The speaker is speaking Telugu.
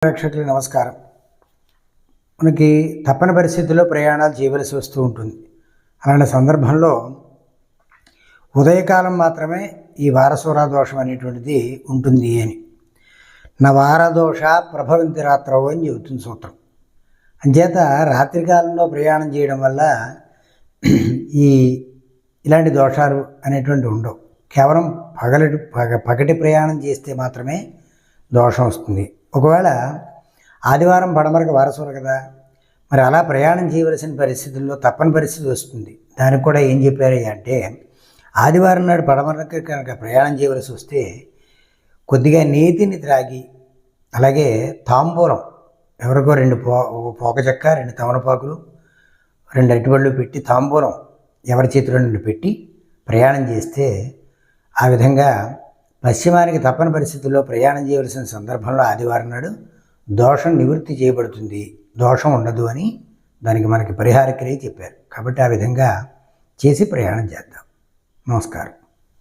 ప్రేక్షకులకు నమస్కారం. మనకి తప్పని పరిస్థితుల్లో ప్రయాణాలు చేయవలసి వస్తూ ఉంటుంది. అలాంటి సందర్భంలో ఉదయకాలం మాత్రమే ఈ వారసూర దోషం అనేటువంటిది ఉంటుంది అని. నవారదోష ప్రభవంతి రాత్రవు అని చెబుతుంది సూత్రం. అంచేత రాత్రికాలంలో ప్రయాణం చేయడం వల్ల ఇలాంటి దోషాలు అనేటువంటివి ఉండవు. కేవలం పగటి ప్రయాణం చేస్తే మాత్రమే దోషం వస్తుంది. ఒకవేళ ఆదివారం పడమరకు వారసులు కదా, మరి అలా ప్రయాణం చేయవలసిన పరిస్థితుల్లో తప్పని పరిస్థితి వస్తుంది. దానికి కూడా ఏం చెప్పారు అంటే, ఆదివారం నాడు పడమరకు కనుక ప్రయాణం చేయవలసి వస్తే కొద్దిగా నీతిని త్రాగి, అలాగే తాంబూలం ఎవరికో పోక చెక్క, 2 తమలపాకులు, 2 అరటిపళ్ళు పెట్టి తాంబూలం ఎవరి చేతిలో నుండి పెట్టి ప్రయాణం చేస్తే, ఆ విధంగా పశ్చిమానికి తప్పని పరిస్థితుల్లో ప్రయాణం చేయవలసిన సందర్భంలో ఆదివారం నాడు దోషం నివృత్తి చేయబడుతుంది, దోషం ఉండదు అని దానికి మనకి పరిహార క్రియ చెప్పారు. కాబట్టి ఆ విధంగా చేసి ప్రయాణం చేద్దాం. నమస్కారం.